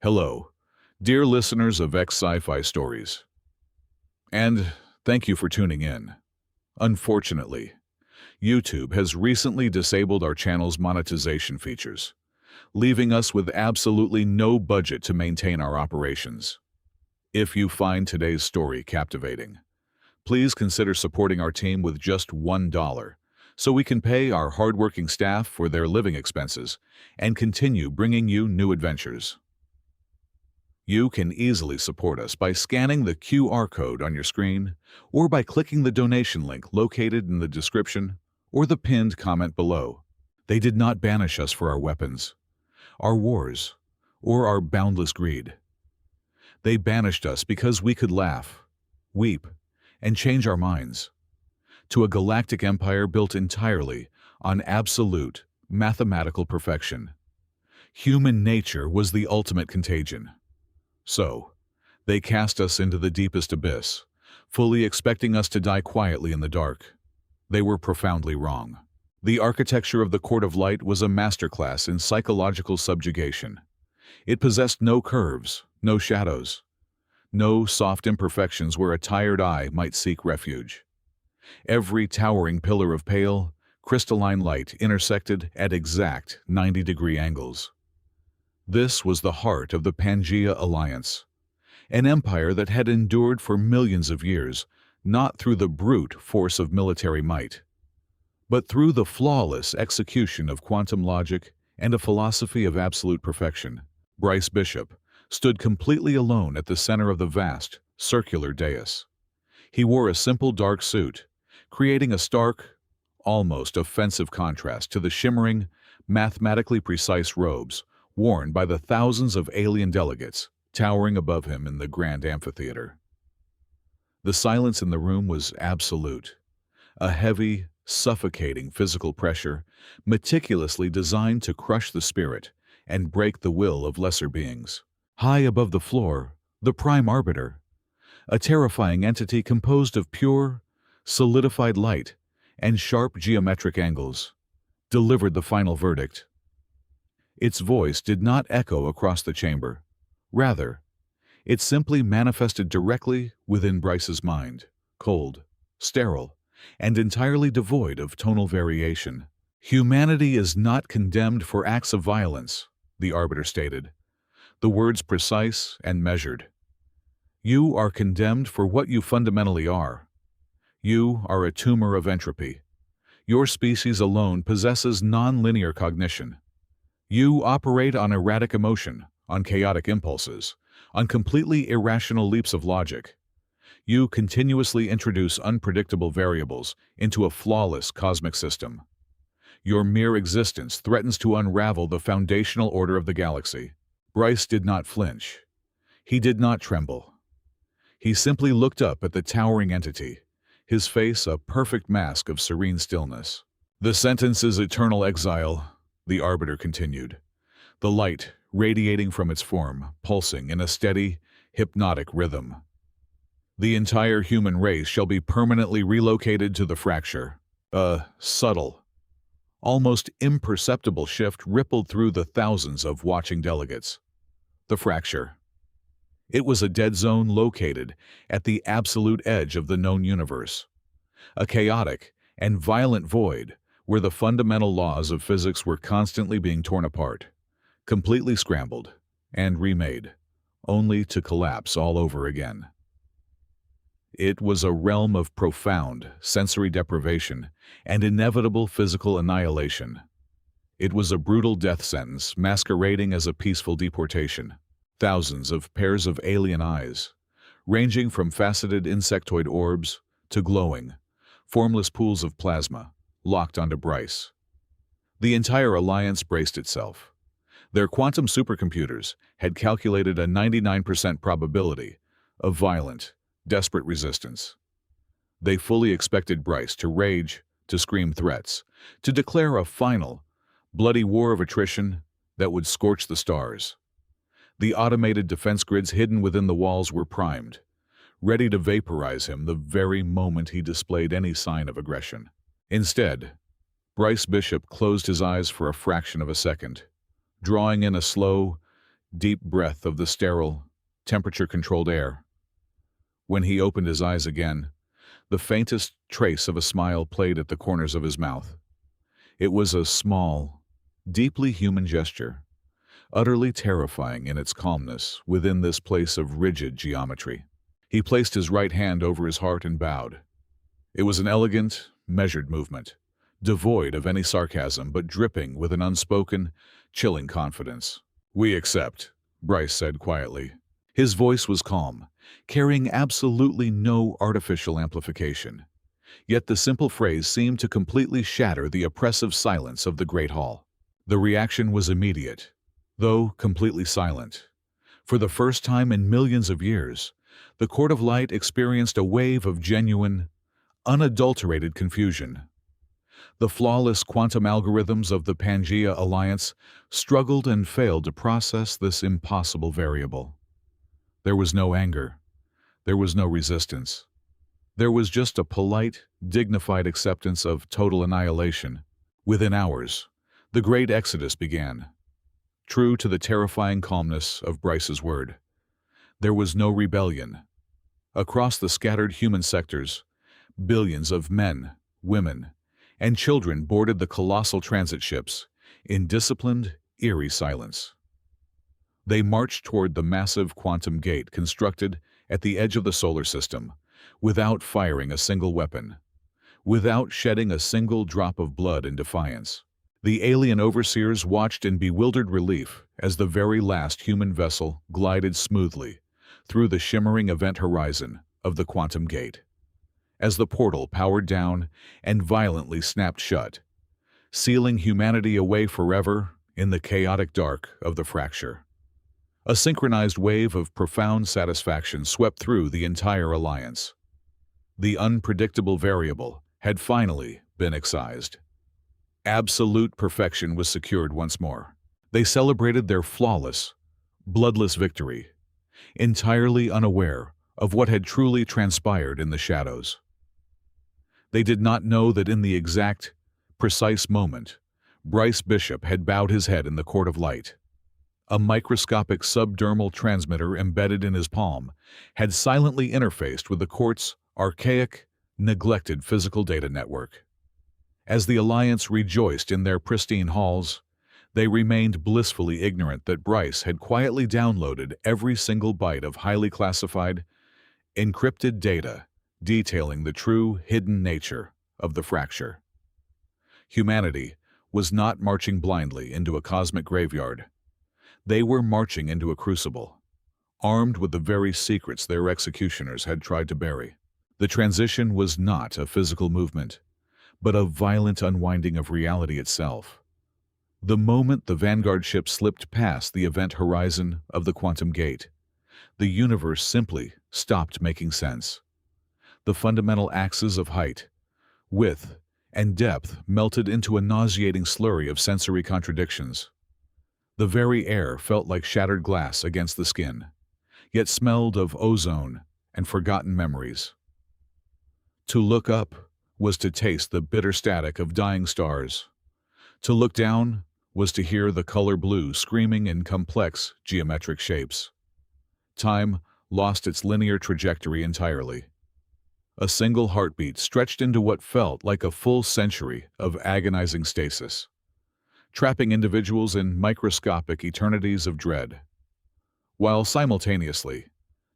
Hello, dear listeners of Sci-fi Stories, and thank you for tuning in. Unfortunately, YouTube has recently disabled our channel's monetization features, leaving us with absolutely no budget to maintain our operations. If you find today's story captivating, please consider supporting our team with just $1 so we can pay our hardworking staff for their living expenses and continue bringing you new adventures. You can easily support us by scanning the QR code on your screen or by clicking the donation link located in the description or the pinned comment below. They did not banish us for our weapons, our wars, or our boundless greed. They banished us because we could laugh, weep, and change our minds to a galactic empire built entirely on absolute mathematical perfection. Human nature was the ultimate contagion. So, they cast us into the deepest abyss, fully expecting us to die quietly in the dark. They were profoundly wrong. The architecture of the Court of Light was a masterclass in psychological subjugation. It possessed no curves, no shadows, no soft imperfections where a tired eye might seek refuge. Every towering pillar of pale, crystalline light intersected at exact 90-degree angles. This was the heart of the Pangea Alliance, an empire that had endured for millions of years, not through the brute force of military might, but through the flawless execution of quantum logic and a philosophy of absolute perfection. Bryce Bishop stood completely alone at the center of the vast, circular dais. He wore a simple dark suit, creating a stark, almost offensive contrast to the shimmering, mathematically precise robes worn by the thousands of alien delegates towering above him in the grand amphitheater. The silence in the room was absolute, a heavy, suffocating physical pressure meticulously designed to crush the spirit and break the will of lesser beings. High above the floor, the Prime Arbiter, a terrifying entity composed of pure, solidified light and sharp geometric angles, delivered the final verdict. Its voice did not echo across the chamber. Rather, it simply manifested directly within Bryce's mind, cold, sterile, and entirely devoid of tonal variation. "Humanity is not condemned for acts of violence," the Arbiter stated, the words precise and measured. "You are condemned for what you fundamentally are. You are a tumor of entropy. Your species alone possesses non-linear cognition. You operate on erratic emotion, on chaotic impulses, on completely irrational leaps of logic. You continuously introduce unpredictable variables into a flawless cosmic system. Your mere existence threatens to unravel the foundational order of the galaxy." Bryce did not flinch. He did not tremble. He simply looked up at the towering entity, his face a perfect mask of serene stillness. "The sentence is eternal exile," the Arbiter continued, the light radiating from its form, pulsing in a steady, hypnotic rhythm. "The entire human race shall be permanently relocated to the fracture." A subtle, almost imperceptible shift rippled through the thousands of watching delegates. The fracture. It was a dead zone located at the absolute edge of the known universe, a chaotic and violent void where the fundamental laws of physics were constantly being torn apart, completely scrambled, and remade, only to collapse all over again. It was a realm of profound sensory deprivation and inevitable physical annihilation. It was a brutal death sentence masquerading as a peaceful deportation. Thousands of pairs of alien eyes, ranging from faceted insectoid orbs to glowing, formless pools of plasma, locked onto Bryce. The entire alliance braced itself. Their quantum supercomputers had calculated a 99% probability of violent, desperate resistance. They fully expected Bryce to rage, to scream threats, to declare a final, bloody war of attrition that would scorch the stars. The automated defense grids hidden within the walls were primed, ready to vaporize him the very moment he displayed any sign of aggression. Instead, Bryce Bishop closed his eyes for a fraction of a second, drawing in a slow, deep breath of the sterile, temperature-controlled air. When he opened his eyes again, the faintest trace of a smile played at the corners of his mouth. It was a small, deeply human gesture, utterly terrifying in its calmness within this place of rigid geometry. He placed his right hand over his heart and bowed. It was an elegant, measured movement, devoid of any sarcasm but dripping with an unspoken, chilling confidence. "We accept," Bryce said quietly. His voice was calm, carrying absolutely no artificial amplification. Yet the simple phrase seemed to completely shatter the oppressive silence of the Great Hall. The reaction was immediate, though completely silent. For the first time in millions of years, the Court of Light experienced a wave of genuine, unadulterated confusion. The flawless quantum algorithms of the Pangea Alliance struggled and failed to process this impossible variable. There was no anger. There was no resistance. There was just a polite, dignified acceptance of total annihilation. Within hours, the great exodus began. True to the terrifying calmness of Bryce's word, there was no rebellion. Across the scattered human sectors, billions of men, women, and children boarded the colossal transit ships in disciplined, eerie silence. They marched toward the massive quantum gate constructed at the edge of the solar system, without firing a single weapon, without shedding a single drop of blood in defiance. The alien overseers watched in bewildered relief as the very last human vessel glided smoothly through the shimmering event horizon of the quantum gate. As the portal powered down and violently snapped shut, sealing humanity away forever in the chaotic dark of the fracture. A synchronized wave of profound satisfaction swept through the entire alliance. The unpredictable variable had finally been excised. Absolute perfection was secured once more. They celebrated their flawless, bloodless victory, entirely unaware of what had truly transpired in the shadows. They did not know that in the exact, precise moment, Bryce Bishop had bowed his head in the Court of Light. A microscopic subdermal transmitter embedded in his palm had silently interfaced with the court's archaic, neglected physical data network. As the Alliance rejoiced in their pristine halls, they remained blissfully ignorant that Bryce had quietly downloaded every single byte of highly classified, encrypted data detailing the true, hidden nature of the fracture. Humanity was not marching blindly into a cosmic graveyard. They were marching into a crucible, armed with the very secrets their executioners had tried to bury. The transition was not a physical movement, but a violent unwinding of reality itself. The moment the Vanguard ship slipped past the event horizon of the quantum gate, the universe simply stopped making sense. The fundamental axes of height, width, and depth melted into a nauseating slurry of sensory contradictions. The very air felt like shattered glass against the skin, yet smelled of ozone and forgotten memories. To look up was to taste the bitter static of dying stars. To look down was to hear the color blue screaming in complex geometric shapes. Time lost its linear trajectory entirely. A single heartbeat stretched into what felt like a full century of agonizing stasis, trapping individuals in microscopic eternities of dread. While simultaneously,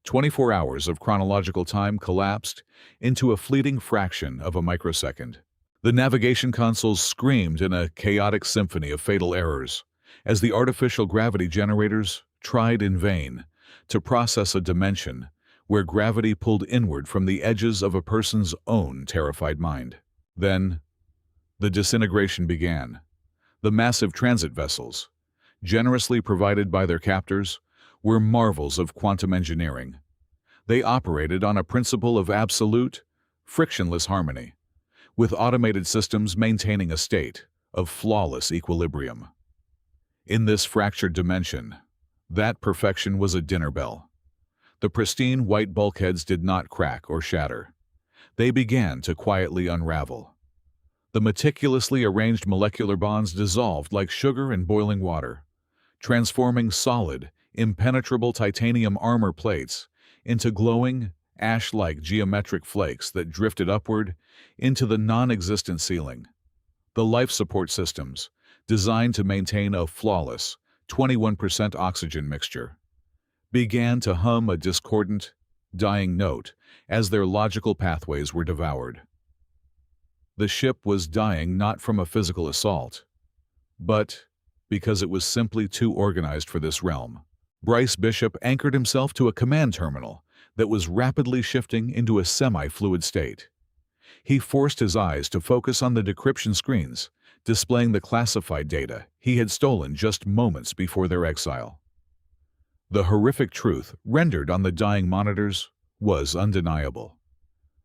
24 hours of chronological time collapsed into a fleeting fraction of a microsecond. The navigation consoles screamed in a chaotic symphony of fatal errors as the artificial gravity generators tried in vain to process a dimension where gravity pulled inward from the edges of a person's own terrified mind. Then, the disintegration began. The massive transit vessels, generously provided by their captors, were marvels of quantum engineering. They operated on a principle of absolute, frictionless harmony, with automated systems maintaining a state of flawless equilibrium. In this fractured dimension, that perfection was a dinner bell. The pristine white bulkheads did not crack or shatter. They began to quietly unravel. The meticulously arranged molecular bonds dissolved like sugar in boiling water, transforming solid impenetrable titanium armor plates into glowing, ash-like geometric flakes that drifted upward into the non-existent ceiling. The life support systems, designed to maintain a flawless 21% oxygen mixture, began to hum a discordant, dying note as their logical pathways were devoured. The ship was dying not from a physical assault, but because it was simply too organized for this realm. Bryce Bishop anchored himself to a command terminal that was rapidly shifting into a semi-fluid state. He forced his eyes to focus on the decryption screens, displaying the classified data he had stolen just moments before their exile. The horrific truth rendered on the dying monitors was undeniable.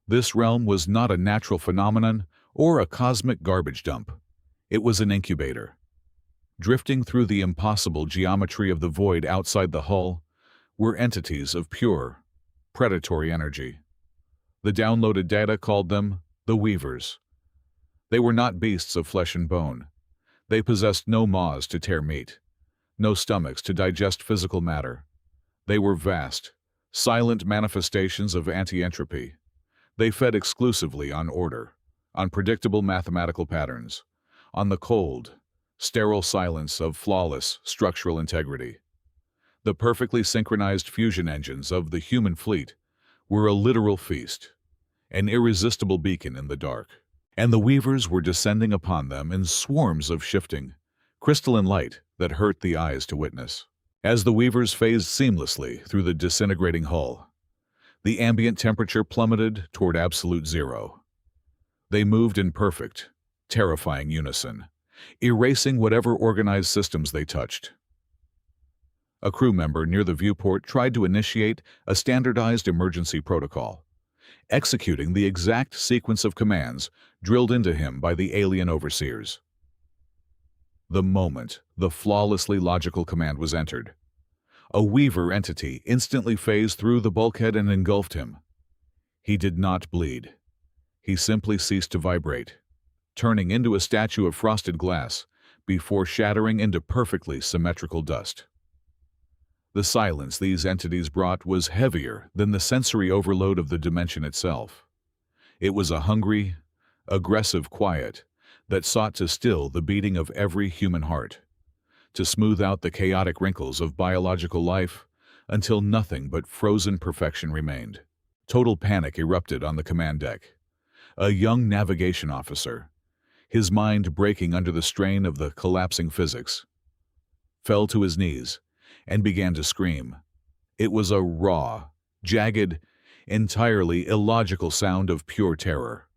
This realm was not a natural phenomenon or a cosmic garbage dump. It was an incubator. Drifting through the impossible geometry of the void outside the hull were entities of pure, predatory energy. The downloaded data called them the Weavers. They were not beasts of flesh and bone. They possessed no maws to tear meat, no stomachs to digest physical matter. They were vast, silent manifestations of anti-entropy. They fed exclusively on order, on predictable mathematical patterns, on the cold, sterile silence of flawless structural integrity. The perfectly synchronized fusion engines of the human fleet were a literal feast, an irresistible beacon in the dark. And the Weavers were descending upon them in swarms of shifting, crystalline light that hurt the eyes to witness. As the Weavers phased seamlessly through the disintegrating hull, the ambient temperature plummeted toward absolute zero. They moved in perfect, terrifying unison, erasing whatever organized systems they touched. A crew member near the viewport tried to initiate a standardized emergency protocol, executing the exact sequence of commands drilled into him by the alien overseers. The moment the flawlessly logical command was entered, a Weaver entity instantly phased through the bulkhead and engulfed him. He did not bleed. He simply ceased to vibrate, turning into a statue of frosted glass before shattering into perfectly symmetrical dust. The silence these entities brought was heavier than the sensory overload of the dimension itself. It was a hungry, aggressive quiet that sought to still the beating of every human heart, to smooth out the chaotic wrinkles of biological life until nothing but frozen perfection remained. Total panic erupted on the command deck. A young navigation officer, his mind breaking under the strain of the collapsing physics, fell to his knees and began to scream. It was a raw, jagged, entirely illogical sound of pure terror.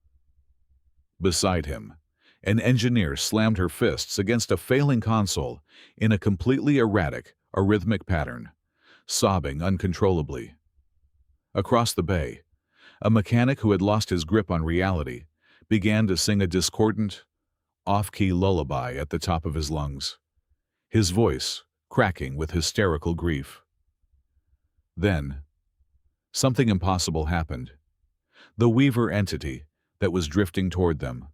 Beside him, an engineer slammed her fists against a failing console in a completely erratic, arrhythmic pattern, sobbing uncontrollably. Across the bay, a mechanic who had lost his grip on reality began to sing a discordant, off-key lullaby at the top of his lungs, his voice cracking with hysterical grief. Then, something impossible happened. The Weaver entity that was drifting toward them,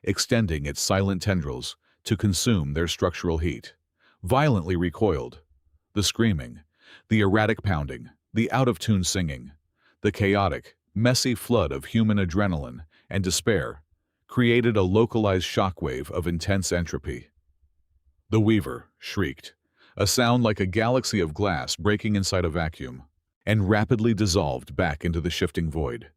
extending its silent tendrils to consume their structural heat, violently recoiled. The screaming, the erratic pounding, the out-of-tune singing, the chaotic, messy flood of human adrenaline and despair created a localized shockwave of intense entropy. The Weaver shrieked, a sound like a galaxy of glass breaking inside a vacuum, and rapidly dissolved back into the shifting void,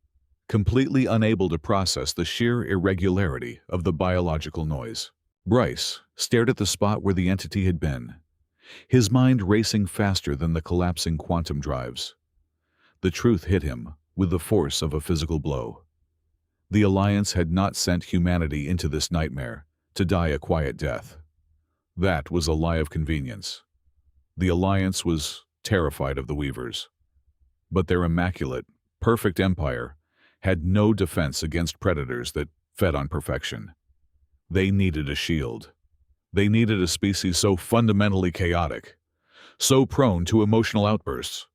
completely unable to process the sheer irregularity of the biological noise. Bryce stared at the spot where the entity had been, his mind racing faster than the collapsing quantum drives. The truth hit him with the force of a physical blow. The Alliance had not sent humanity into this nightmare to die a quiet death. That was a lie of convenience. The Alliance was terrified of the Weavers, but their immaculate, perfect empire had no defense against predators that fed on perfection. They needed a shield. They needed a species so fundamentally chaotic, so prone to emotional outbursts,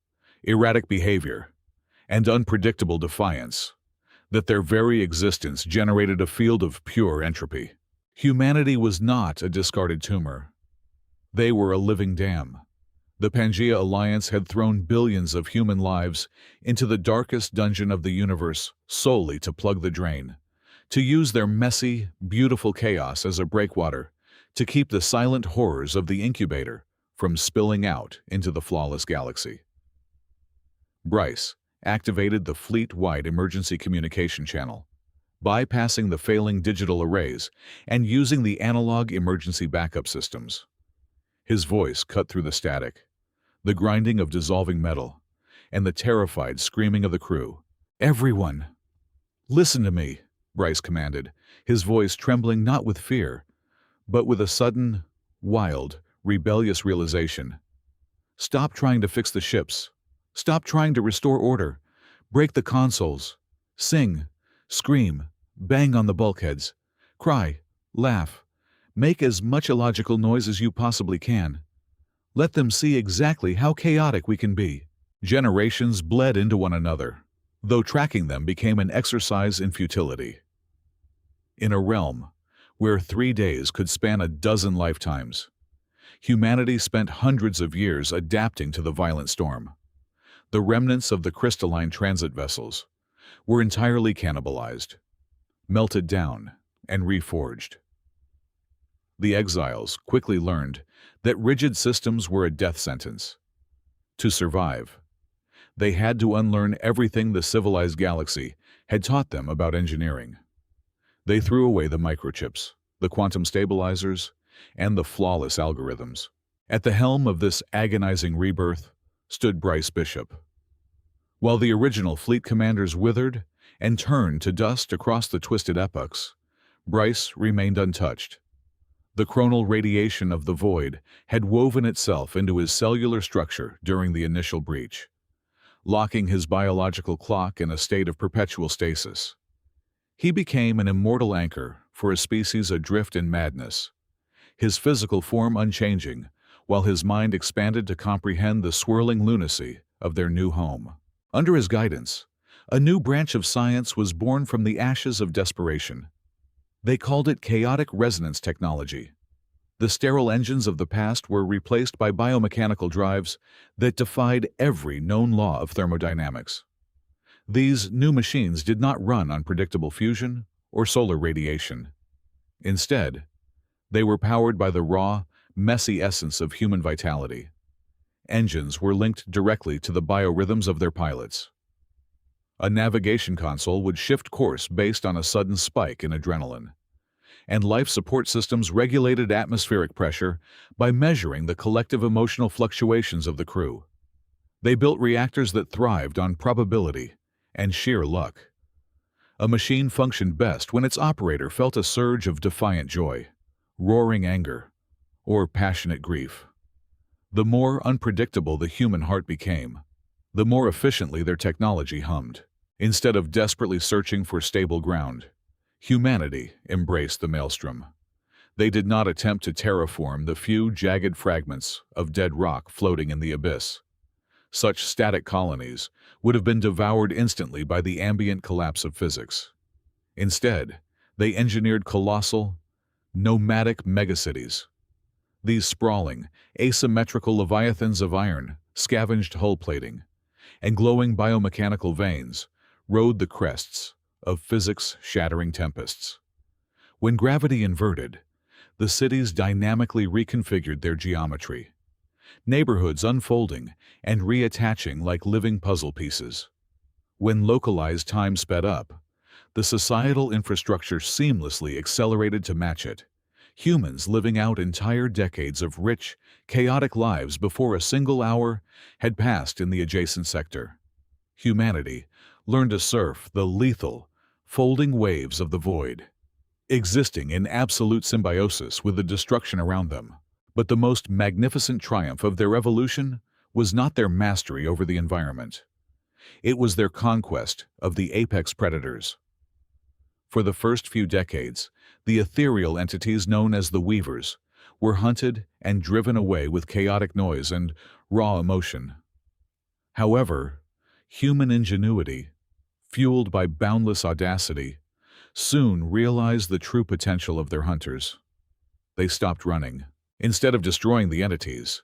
erratic behavior, and unpredictable defiance, that their very existence generated a field of pure entropy. Humanity was not a discarded tumor. They were a living dam, The Pangea Alliance had thrown billions of human lives into the darkest dungeon of the universe solely to plug the drain, to use their messy, beautiful chaos as a breakwater, to keep the silent horrors of the incubator from spilling out into the flawless galaxy. Bryce activated the fleet-wide emergency communication channel, bypassing the failing digital arrays and using the analog emergency backup systems. His voice cut through the static, the grinding of dissolving metal, and the terrified screaming of the crew. "Everyone, listen to me," Bryce commanded, his voice trembling not with fear, but with a sudden, wild, rebellious realization. "Stop trying to fix the ships. Stop trying to restore order. Break the consoles. Sing, scream, bang on the bulkheads. Cry, laugh. Make as much illogical noise as you possibly can. Let them see exactly how chaotic we can be." Generations bled into one another, though tracking them became an exercise in futility. In a realm where 3 days could span a dozen lifetimes, humanity spent hundreds of years adapting to the violent storm. The remnants of the crystalline transit vessels were entirely cannibalized, melted down, and reforged. The exiles quickly learned that rigid systems were a death sentence. To survive, they had to unlearn everything the civilized galaxy had taught them about engineering. They threw away the microchips, the quantum stabilizers, and the flawless algorithms. At the helm of this agonizing rebirth stood Bryce Bishop. While the original fleet commanders withered and turned to dust across the twisted epochs, Bryce remained untouched. The chronal radiation of the void had woven itself into his cellular structure during the initial breach, locking his biological clock in a state of perpetual stasis. He became an immortal anchor for a species adrift in madness, his physical form unchanging, while his mind expanded to comprehend the swirling lunacy of their new home. Under his guidance, a new branch of science was born from the ashes of desperation. They called it chaotic resonance technology. The sterile engines of the past were replaced by biomechanical drives that defied every known law of thermodynamics. These new machines did not run on predictable fusion or solar radiation. Instead, they were powered by the raw, messy essence of human vitality. Engines were linked directly to the biorhythms of their pilots. A navigation console would shift course based on a sudden spike in adrenaline, and life support systems regulated atmospheric pressure by measuring the collective emotional fluctuations of the crew. They built reactors that thrived on probability and sheer luck. A machine functioned best when its operator felt a surge of defiant joy, roaring anger, or passionate grief. The more unpredictable the human heart became, the more efficiently their technology hummed. Instead of desperately searching for stable ground, humanity embraced the maelstrom. They did not attempt to terraform the few jagged fragments of dead rock floating in the abyss. Such static colonies would have been devoured instantly by the ambient collapse of physics. Instead, they engineered colossal, nomadic megacities. These sprawling, asymmetrical leviathans of iron scavenged hull plating, and glowing biomechanical veins rode the crests of physics-shattering tempests. When gravity inverted, the cities dynamically reconfigured their geometry, neighborhoods unfolding and reattaching like living puzzle pieces. When localized time sped up, the societal infrastructure seamlessly accelerated to match it, humans living out entire decades of rich, chaotic lives before a single hour had passed in the adjacent sector. Humanity learned to surf the lethal, folding waves of the void, existing in absolute symbiosis with the destruction around them. But the most magnificent triumph of their evolution was not their mastery over the environment. It was their conquest of the apex predators. For the first few decades, the ethereal entities known as the Weavers were hunted and driven away with chaotic noise and raw emotion. However, human ingenuity, fueled by boundless audacity, soon realized the true potential of their hunters. They stopped running. Instead of destroying the entities,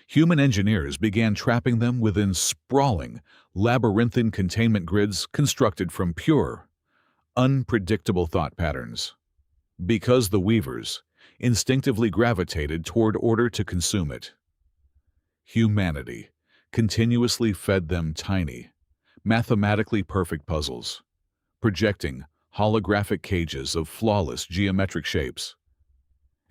Human engineers began trapping them within sprawling, labyrinthine containment grids constructed from pure, unpredictable thought patterns. Because the weavers instinctively gravitated toward order to consume it, humanity continuously fed them tiny, mathematically perfect puzzles, projecting holographic cages of flawless geometric shapes.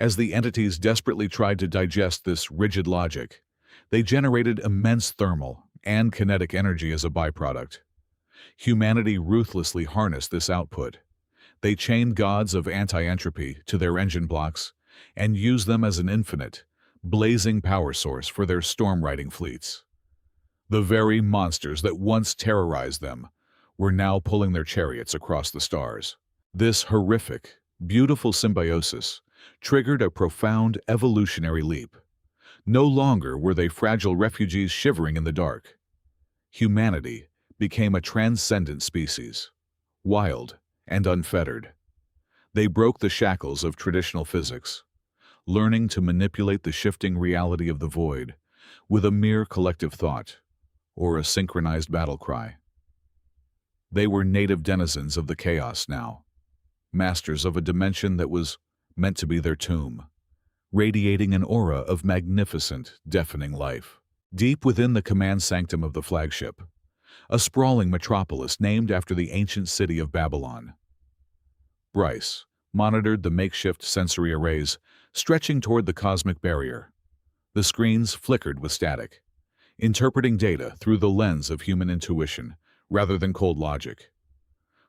As the entities desperately tried to digest this rigid logic, they generated immense thermal and kinetic energy as a byproduct. Humanity ruthlessly harnessed this output. They chained gods of anti-entropy to their engine blocks and used them as an infinite, blazing power source for their storm-riding fleets. The very monsters that once terrorized them were now pulling their chariots across the stars. This horrific, beautiful symbiosis triggered a profound evolutionary leap. No longer were they fragile refugees shivering in the dark. Humanity became a transcendent species, wild and unfettered. They broke the shackles of traditional physics, learning to manipulate the shifting reality of the void with a mere collective thought or a synchronized battle cry. They were native denizens of the chaos now, masters of a dimension that was meant to be their tomb, radiating an aura of magnificent, deafening life. Deep within the command sanctum of the flagship, a sprawling metropolis named after the ancient city of Babylon. Bryce monitored the makeshift sensory arrays stretching toward the cosmic barrier. The screens flickered with static, interpreting data through the lens of human intuition rather than cold logic.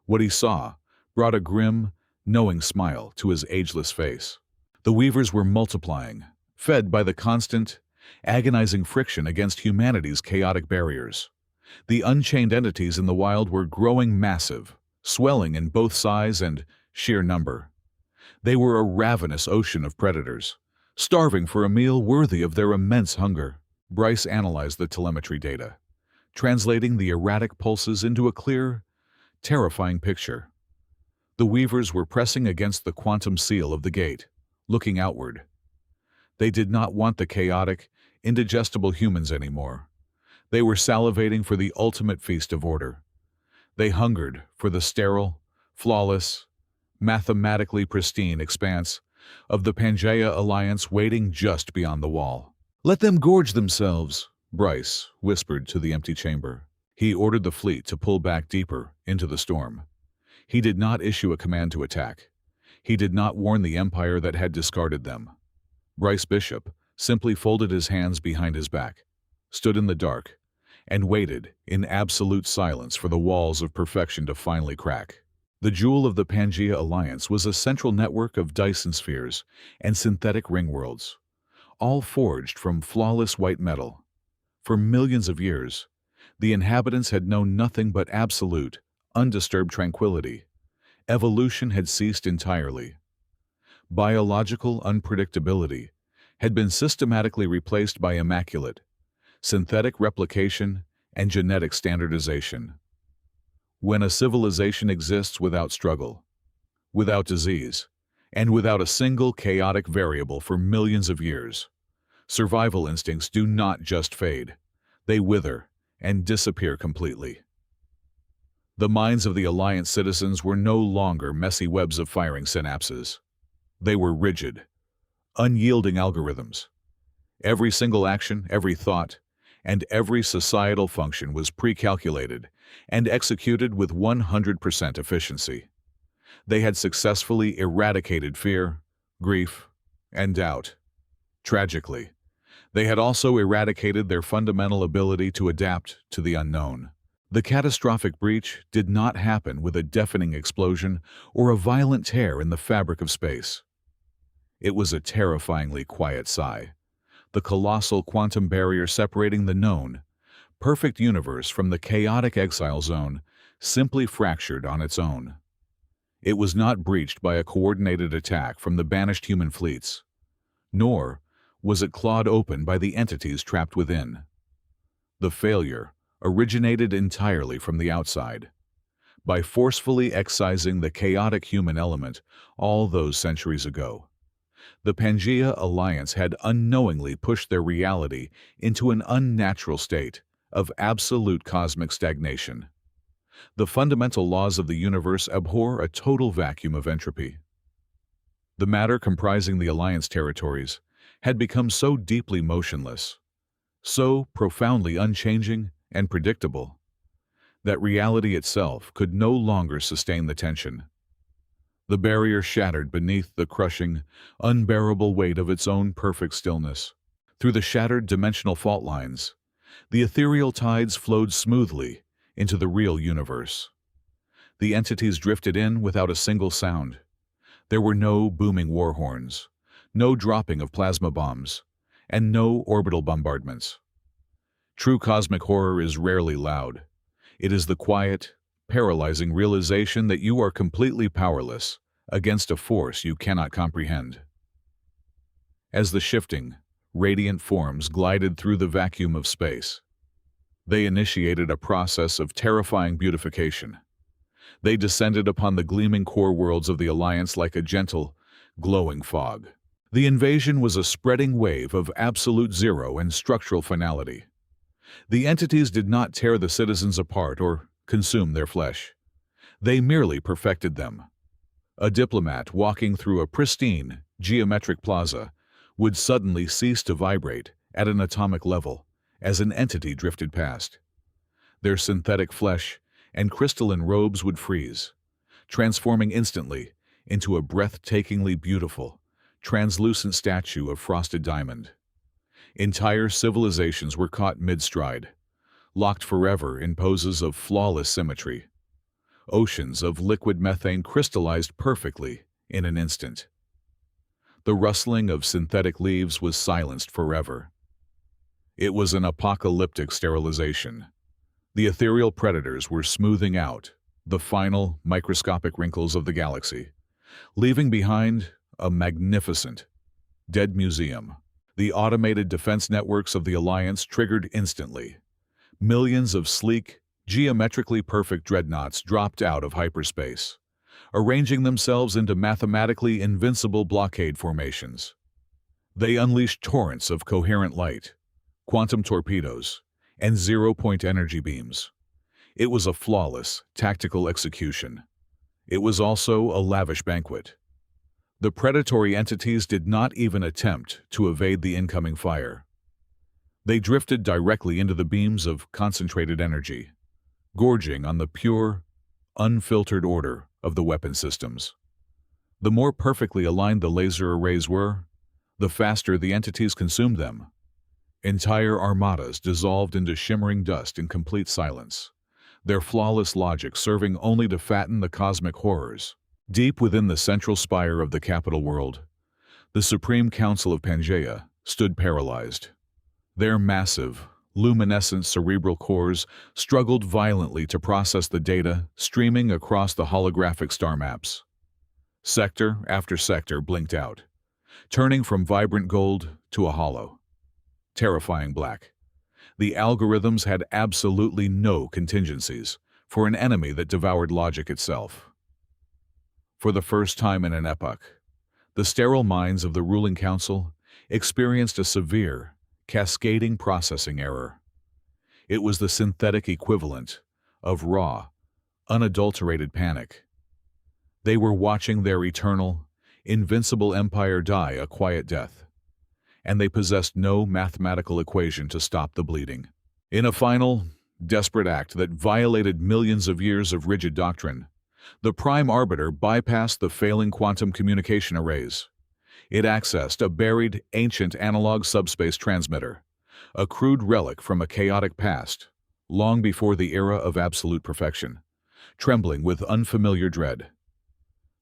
What he saw brought a grim, knowing smile to his ageless face. The weavers were multiplying, fed by the constant, agonizing friction against humanity's chaotic barriers. The unchained entities in the wild were growing massive, swelling in both size and sheer number. They were a ravenous ocean of predators, starving for a meal worthy of their immense hunger. Bryce analyzed the telemetry data, translating the erratic pulses into a clear, terrifying picture. The weavers were pressing against the quantum seal of the gate, looking outward. They did not want the chaotic, indigestible humans anymore. They were salivating for the ultimate feast of order. They hungered for the sterile, flawless, mathematically pristine expanse of the Pangaea Alliance waiting just beyond the wall. "Let them gorge themselves," Bryce whispered to the empty chamber. He ordered the fleet to pull back deeper into the storm. He did not issue a command to attack. He did not warn the Empire that had discarded them. Bryce Bishop simply folded his hands behind his back, stood in the dark, and waited in absolute silence for the walls of perfection to finally crack. The jewel of the Pangaea Alliance was a central network of Dyson spheres and synthetic ring worlds, all forged from flawless white metal. For millions of years, the inhabitants had known nothing but absolute, undisturbed tranquility. Evolution had ceased entirely. Biological unpredictability had been systematically replaced by immaculate, synthetic replication and genetic standardization. When a civilization exists without struggle, without disease, and without a single chaotic variable for millions of years, survival instincts do not just fade, they wither and disappear completely. The minds of the Alliance citizens were no longer messy webs of firing synapses. They were rigid, unyielding algorithms. Every single action, every thought, and every societal function was pre-calculated and executed with 100% efficiency. They had successfully eradicated fear, grief, and doubt. Tragically, they had also eradicated their fundamental ability to adapt to the unknown. The catastrophic breach did not happen with a deafening explosion or a violent tear in the fabric of space. It was a terrifyingly quiet sigh, the colossal quantum barrier separating the known, perfect universe from the chaotic exile zone simply fractured on its own. It was not breached by a coordinated attack from the banished human fleets, nor was it clawed open by the entities trapped within. The failure originated entirely from the outside, by forcefully excising the chaotic human element all those centuries ago. The Pangea Alliance had unknowingly pushed their reality into an unnatural state of absolute cosmic stagnation. The fundamental laws of the universe abhor a total vacuum of entropy. The matter comprising the Alliance territories had become so deeply motionless, so profoundly unchanging and predictable, that reality itself could no longer sustain the tension. The barrier shattered beneath the crushing, unbearable weight of its own perfect stillness. Through the shattered dimensional fault lines, the ethereal tides flowed smoothly into the real universe. The entities drifted in without a single sound. There were no booming war horns, no dropping of plasma bombs, and no orbital bombardments. True cosmic horror is rarely loud. It is the quiet, paralyzing realization that you are completely powerless against a force you cannot comprehend. As the shifting, radiant forms glided through the vacuum of space, they initiated a process of terrifying beautification. They descended upon the gleaming core worlds of the Alliance like a gentle, glowing fog. The invasion was a spreading wave of absolute zero and structural finality. The entities did not tear the citizens apart or consume their flesh. They merely perfected them. A diplomat walking through a pristine, geometric plaza would suddenly cease to vibrate at an atomic level as an entity drifted past. Their synthetic flesh and crystalline robes would freeze, transforming instantly into a breathtakingly beautiful, translucent statue of frosted diamond. Entire civilizations were caught mid-stride, locked forever in poses of flawless symmetry. Oceans of liquid methane crystallized perfectly in an instant. The rustling of synthetic leaves was silenced forever. It was an apocalyptic sterilization. The ethereal predators were smoothing out the final microscopic wrinkles of the galaxy, leaving behind a magnificent, dead museum. The automated defense networks of the Alliance triggered instantly. Millions of sleek, geometrically perfect dreadnoughts dropped out of hyperspace, arranging themselves into mathematically invincible blockade formations. They unleashed torrents of coherent light, quantum torpedoes, and zero-point energy beams. It was a flawless, tactical execution. It was also a lavish banquet. The predatory entities did not even attempt to evade the incoming fire. They drifted directly into the beams of concentrated energy, gorging on the pure, unfiltered order of the weapon systems. The more perfectly aligned the laser arrays were, the faster the entities consumed them. Entire armadas dissolved into shimmering dust in complete silence, their flawless logic serving only to fatten the cosmic horrors. Deep within the central spire of the capital world, the Supreme Council of Pangea stood paralyzed. Their massive, luminescent cerebral cores struggled violently to process the data streaming across the holographic star maps. Sector after sector blinked out, turning from vibrant gold to a hollow, terrifying black. The algorithms had absolutely no contingencies for an enemy that devoured logic itself. For the first time in an epoch, the sterile minds of the ruling council experienced a severe, cascading processing error. It was the synthetic equivalent of raw, unadulterated panic. They were watching their eternal, invincible empire die a quiet death, and they possessed no mathematical equation to stop the bleeding. In a final, desperate act that violated millions of years of rigid doctrine, the Prime Arbiter bypassed the failing quantum communication arrays. It accessed a buried, ancient analog subspace transmitter, a crude relic from a chaotic past, long before the era of absolute perfection, trembling with unfamiliar dread.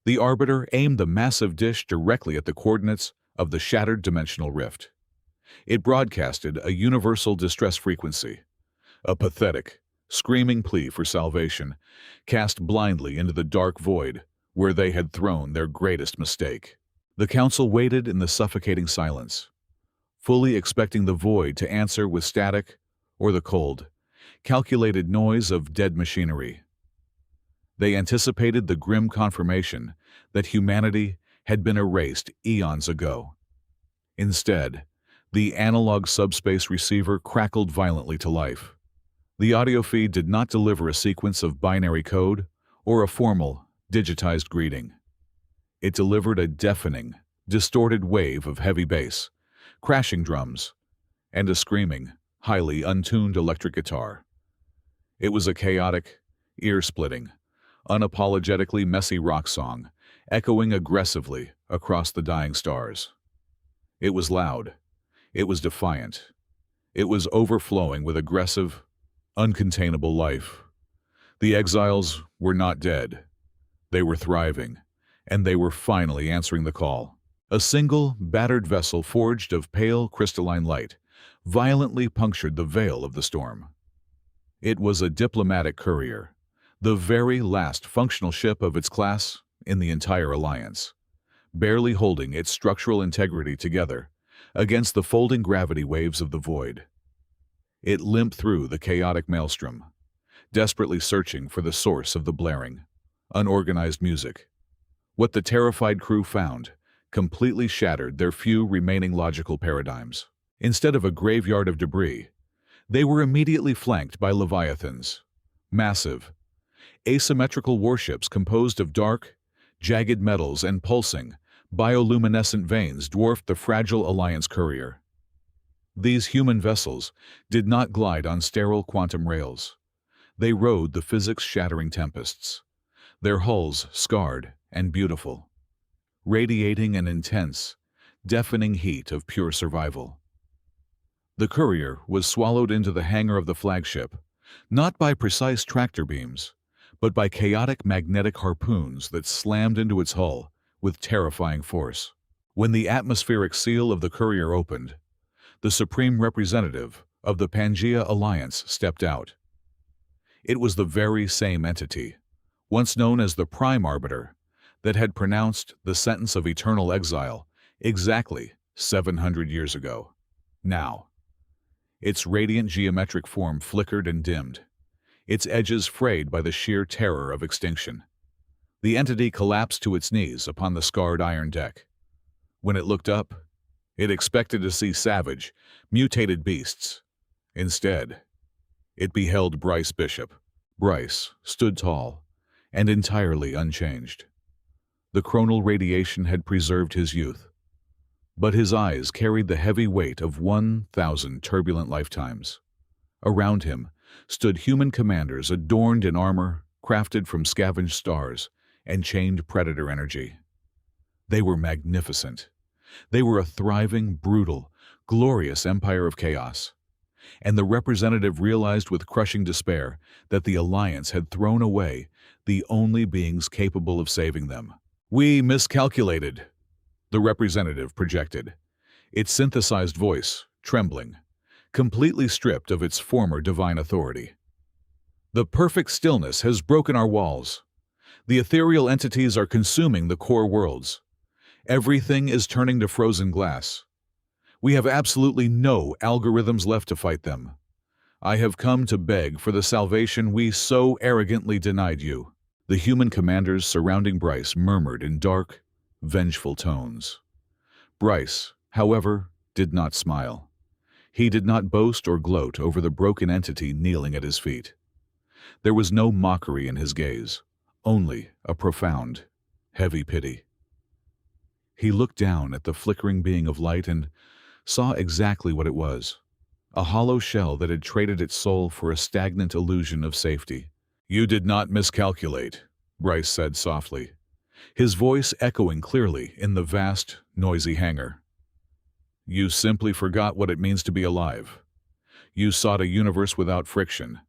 The Arbiter aimed the massive dish directly at the coordinates of the shattered dimensional rift. It broadcasted a universal distress frequency, a pathetic, screaming plea for salvation, cast blindly into the dark void where they had thrown their greatest mistake. The council waited in the suffocating silence, fully expecting the void to answer with static or the cold, calculated noise of dead machinery. They anticipated the grim confirmation that humanity had been erased eons ago. Instead, the analog subspace receiver crackled violently to life. The audio feed did not deliver a sequence of binary code or a formal, digitized greeting. It delivered a deafening, distorted wave of heavy bass, crashing drums, and a screaming, highly untuned electric guitar. It was a chaotic, ear-splitting, unapologetically messy rock song, echoing aggressively across the dying stars. It was loud. It was defiant. It was overflowing with aggressive, uncontainable life. The exiles were not dead. They were thriving, and they were finally answering the call. A single, battered vessel forged of pale crystalline light violently punctured the veil of the storm. It was a diplomatic courier, the very last functional ship of its class in the entire alliance, barely holding its structural integrity together against the folding gravity waves of the void. It limped through the chaotic maelstrom, desperately searching for the source of the blaring, unorganized music. What the terrified crew found completely shattered their few remaining logical paradigms. Instead of a graveyard of debris, they were immediately flanked by leviathans, massive, asymmetrical warships composed of dark, jagged metals and pulsing, bioluminescent veins dwarfed the fragile Alliance courier. These human vessels did not glide on sterile quantum rails. They rode the physics-shattering tempests, their hulls scarred and beautiful, radiating an intense, deafening heat of pure survival. The courier was swallowed into the hangar of the flagship, not by precise tractor beams, but by chaotic magnetic harpoons that slammed into its hull with terrifying force. When the atmospheric seal of the courier opened, the supreme representative of the Pangea Alliance stepped out. It was the very same entity, once known as the Prime Arbiter, that had pronounced the sentence of eternal exile exactly 700 years ago. Now, its radiant geometric form flickered and dimmed, its edges frayed by the sheer terror of extinction. The entity collapsed to its knees upon the scarred iron deck. When it looked up, it expected to see savage, mutated beasts. Instead, it beheld Bryce Bishop. Bryce stood tall and entirely unchanged. The chronal radiation had preserved his youth, but his eyes carried the heavy weight of 1,000 turbulent lifetimes. Around him stood human commanders adorned in armor crafted from scavenged stars and chained predator energy. They were magnificent. They were a thriving, brutal, glorious empire of chaos. And the representative realized with crushing despair that the Alliance had thrown away the only beings capable of saving them. "We miscalculated," the representative projected, its synthesized voice trembling, completely stripped of its former divine authority. "The perfect stillness has broken our walls. The ethereal entities are consuming the core worlds. Everything is turning to frozen glass. We have absolutely no algorithms left to fight them. I have come to beg for the salvation we so arrogantly denied you." The human commanders surrounding Bryce murmured in dark, vengeful tones. Bryce, however, did not smile. He did not boast or gloat over the broken entity kneeling at his feet. There was no mockery in his gaze, only a profound, heavy pity. He looked down at the flickering being of light and saw exactly what it was, a hollow shell that had traded its soul for a stagnant illusion of safety. "You did not miscalculate," Bryce said softly, his voice echoing clearly in the vast, noisy hangar. "You simply forgot what it means to be alive. You sought a universe without friction.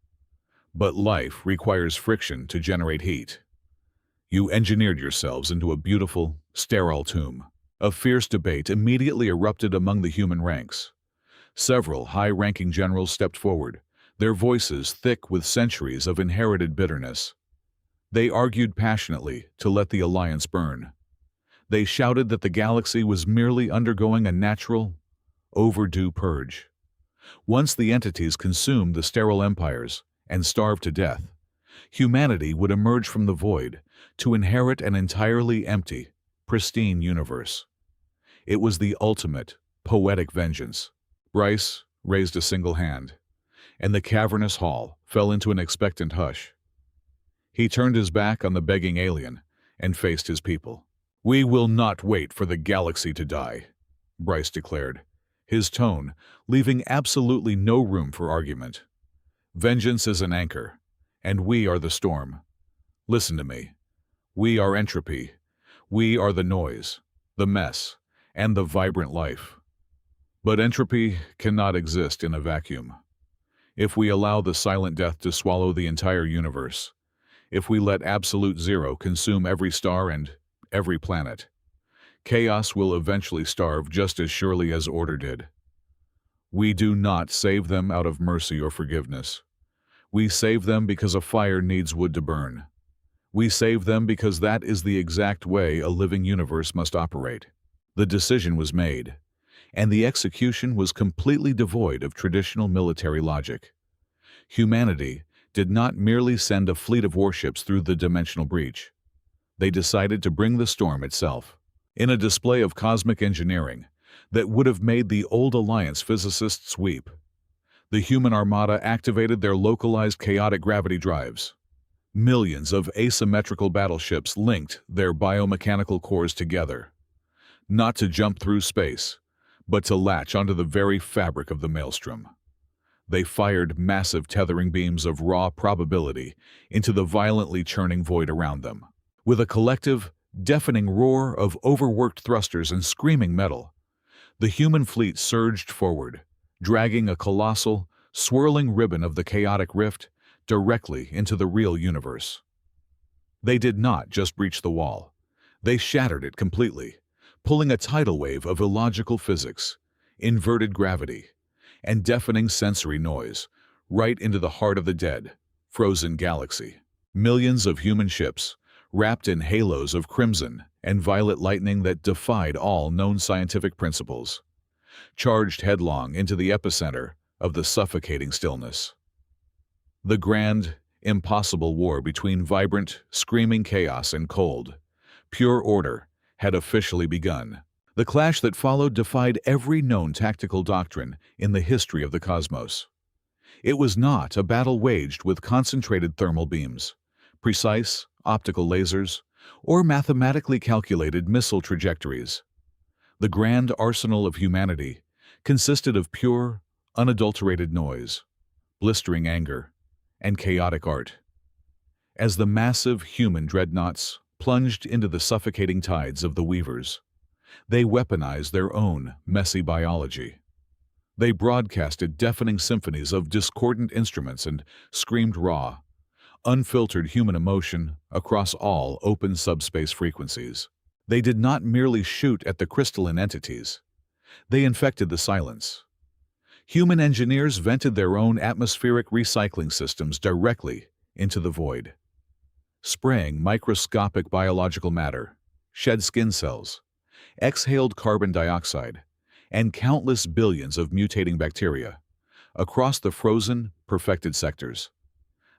But life requires friction to generate heat. You engineered yourselves into a beautiful, sterile tomb." A fierce debate immediately erupted among the human ranks. Several high-ranking generals stepped forward, their voices thick with centuries of inherited bitterness. They argued passionately to let the Alliance burn. They shouted that the galaxy was merely undergoing a natural, overdue purge. Once the entities consumed the sterile empires and starved to death, humanity would emerge from the void to inherit an entirely empty, pristine universe. It was the ultimate, poetic vengeance. Bryce raised a single hand, and the cavernous hall fell into an expectant hush. He turned his back on the begging alien and faced his people. "We will not wait for the galaxy to die," Bryce declared, his tone leaving absolutely no room for argument. "Vengeance is an anchor, and we are the storm. Listen to me. We are entropy. We are the noise, the mess, and the vibrant life. But entropy cannot exist in a vacuum. If we allow the silent death to swallow the entire universe, if we let absolute zero consume every star and every planet, chaos will eventually starve just as surely as order did. We do not save them out of mercy or forgiveness. We save them because a fire needs wood to burn. We save them because that is the exact way a living universe must operate." The decision was made, and the execution was completely devoid of traditional military logic. Humanity did not merely send a fleet of warships through the dimensional breach. They decided to bring the storm itself. In a display of cosmic engineering that would have made the old Alliance physicists weep, the human armada activated their localized chaotic gravity drives. Millions of asymmetrical battleships linked their biomechanical cores together, not to jump through space, but to latch onto the very fabric of the maelstrom. They fired massive tethering beams of raw probability into the violently churning void around them. With a collective, deafening roar of overworked thrusters and screaming metal, the human fleet surged forward, dragging a colossal, swirling ribbon of the chaotic rift directly into the real universe. They did not just breach the wall. They shattered it completely, pulling a tidal wave of illogical physics, inverted gravity, and deafening sensory noise right into the heart of the dead, frozen galaxy. Millions of human ships, wrapped in halos of crimson and violet lightning that defied all known scientific principles, charged headlong into the epicenter of the suffocating stillness. The grand, impossible war between vibrant, screaming chaos and cold, pure order had officially begun. The clash that followed defied every known tactical doctrine in the history of the cosmos. It was not a battle waged with concentrated thermal beams, precise optical lasers, or mathematically calculated missile trajectories. The grand arsenal of humanity consisted of pure, unadulterated noise, blistering anger, and chaotic art. As the massive human dreadnoughts plunged into the suffocating tides of the Weavers, they weaponized their own messy biology. They broadcasted deafening symphonies of discordant instruments and screamed raw, unfiltered human emotion across all open subspace frequencies. They did not merely shoot at the crystalline entities. They infected the silence. Human engineers vented their own atmospheric recycling systems directly into the void, spraying microscopic biological matter, shed skin cells, exhaled carbon dioxide, and countless billions of mutating bacteria across the frozen, perfected sectors.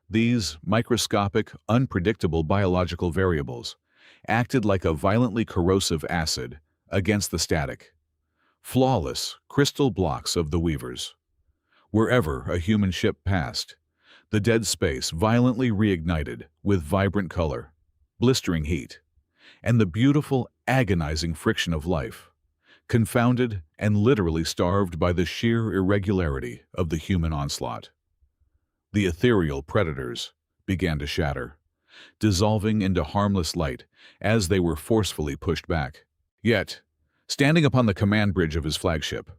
These microscopic, unpredictable biological variables acted like a violently corrosive acid against the static, flawless crystal blocks of the Weavers. Wherever a human ship passed, the dead space violently reignited with vibrant color, blistering heat, and the beautiful, agonizing friction of life, confounded and literally starved by the sheer irregularity of the human onslaught. The ethereal predators began to shatter, dissolving into harmless light as they were forcefully pushed back. Yet, standing upon the command bridge of his flagship,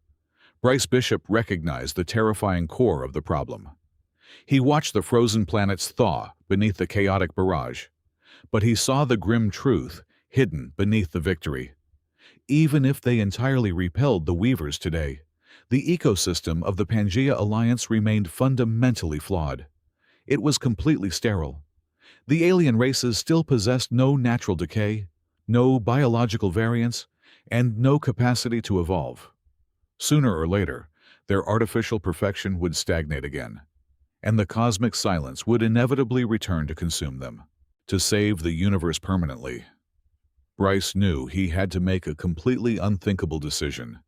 Bryce Bishop recognized the terrifying core of the problem. He watched the frozen planets thaw beneath the chaotic barrage, but he saw the grim truth hidden beneath the victory. Even if they entirely repelled the Weavers today, the ecosystem of the Pangea Alliance remained fundamentally flawed. It was completely sterile. The alien races still possessed no natural decay, no biological variance, and no capacity to evolve. Sooner or later, their artificial perfection would stagnate again, and the cosmic silence would inevitably return to consume them. To save the universe permanently, Bryce knew he had to make a completely unthinkable decision.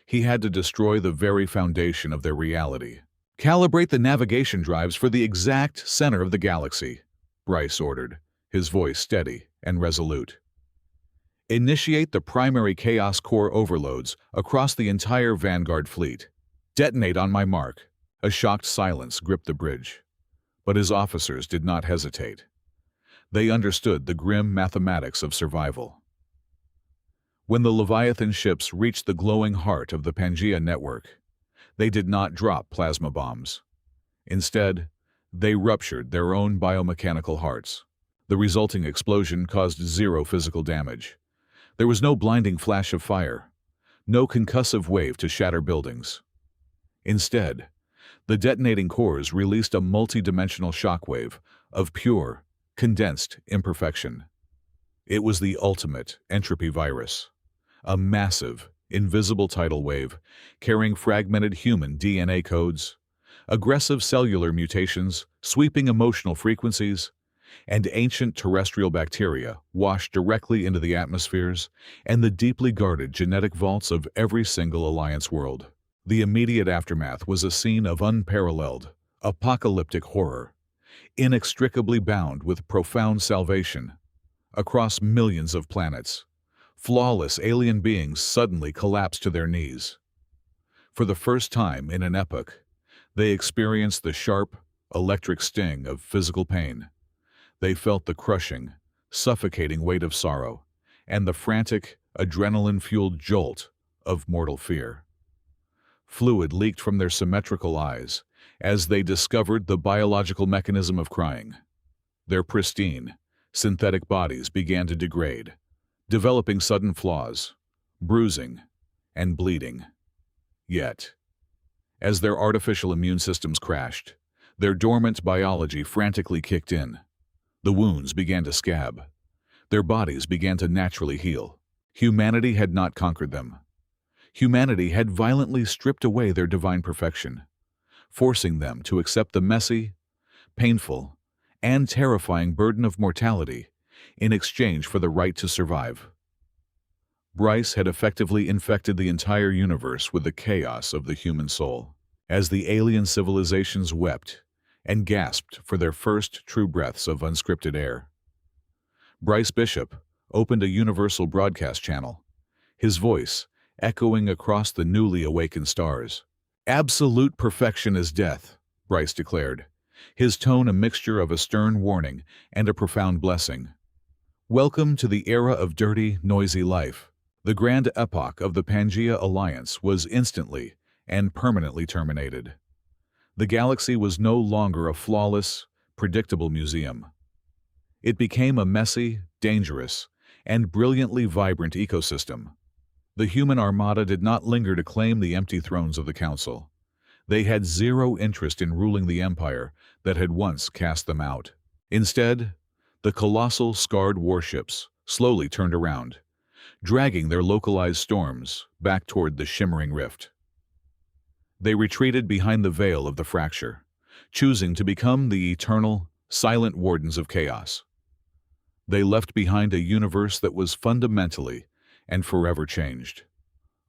He had to destroy the very foundation of their reality. "Calibrate the navigation drives for the exact center of the galaxy," Bryce ordered, his voice steady and resolute. "Initiate the primary Chaos Core overloads across the entire Vanguard fleet. Detonate on my mark." A shocked silence gripped the bridge. But his officers did not hesitate. They understood the grim mathematics of survival. When the Leviathan ships reached the glowing heart of the Pangea network, they did not drop plasma bombs. Instead, they ruptured their own biomechanical hearts. The resulting explosion caused zero physical damage. There was no blinding flash of fire, no concussive wave to shatter buildings. Instead, the detonating cores released a multi-dimensional shockwave of pure, condensed imperfection. It was the ultimate entropy virus, a massive, invisible tidal wave carrying fragmented human DNA codes, aggressive cellular mutations, sweeping emotional frequencies, and ancient terrestrial bacteria washed directly into the atmospheres and the deeply guarded genetic vaults of every single Alliance world. The immediate aftermath was a scene of unparalleled, apocalyptic horror, inextricably bound with profound salvation. Across millions of planets, flawless alien beings suddenly collapsed to their knees. For the first time in an epoch, they experienced the sharp, electric sting of physical pain. They felt the crushing, suffocating weight of sorrow and the frantic, adrenaline-fueled jolt of mortal fear. Fluid leaked from their symmetrical eyes as they discovered the biological mechanism of crying. Their pristine, synthetic bodies began to degrade, developing sudden flaws, bruising, and bleeding. Yet, as their artificial immune systems crashed, their dormant biology frantically kicked in. The wounds began to scab. Their bodies began to naturally heal. Humanity had not conquered them. Humanity had violently stripped away their divine perfection, forcing them to accept the messy, painful, and terrifying burden of mortality in exchange for the right to survive. Bryce had effectively infected the entire universe with the chaos of the human soul. As the alien civilizations wept and gasped for their first true breaths of unscripted air, Bryce Bishop opened a universal broadcast channel, his voice echoing across the newly awakened stars. "Absolute perfection is death," Bryce declared, his tone a mixture of a stern warning and a profound blessing. "Welcome to the era of dirty, noisy life." The grand epoch of the Pangea Alliance was instantly and permanently terminated. The galaxy was no longer a flawless, predictable museum. It became a messy, dangerous, and brilliantly vibrant ecosystem. The human armada did not linger to claim the empty thrones of the Council. They had zero interest in ruling the empire that had once cast them out. Instead, the colossal, scarred warships slowly turned around, dragging their localized storms back toward the shimmering rift. They retreated behind the veil of the fracture, choosing to become the eternal, silent wardens of chaos. They left behind a universe that was fundamentally and forever changed.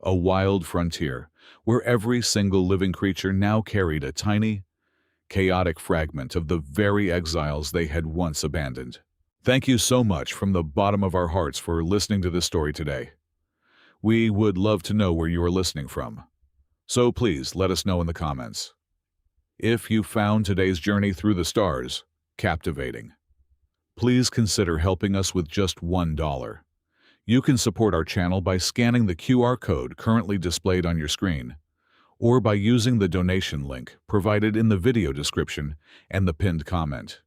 A wild frontier where every single living creature now carried a tiny, chaotic fragment of the very exiles they had once abandoned. Thank you so much from the bottom of our hearts for listening to this story today. We would love to know where you are listening from, so please let us know in the comments. If you found today's journey through the stars captivating, please consider helping us with just $1. You can support our channel by scanning the QR code currently displayed on your screen, or by using the donation link provided in the video description and the pinned comment.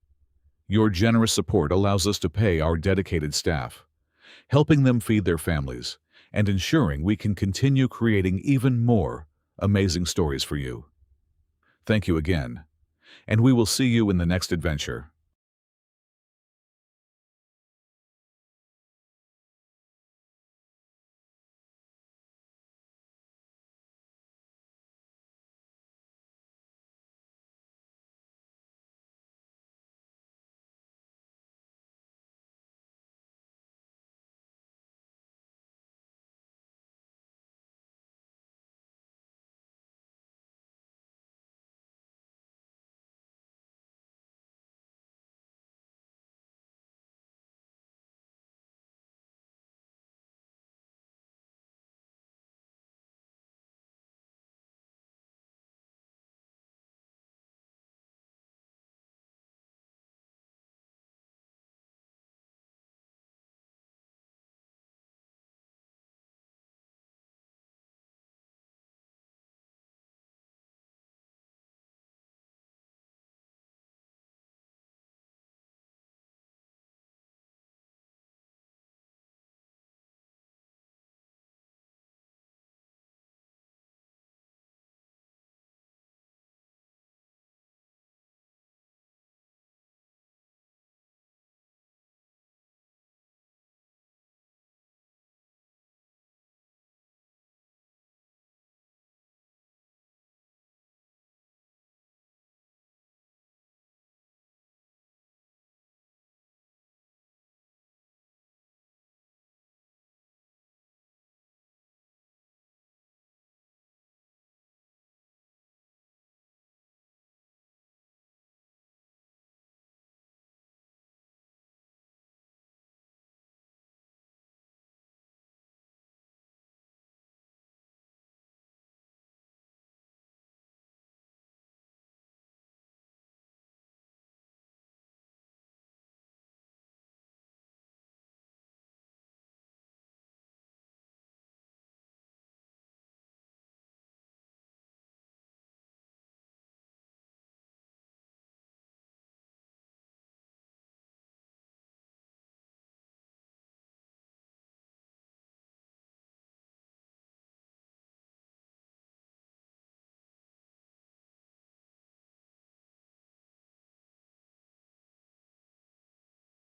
Your generous support allows us to pay our dedicated staff, helping them feed their families, and ensuring we can continue creating even more amazing stories for you. Thank you again, and we will see you in the next adventure.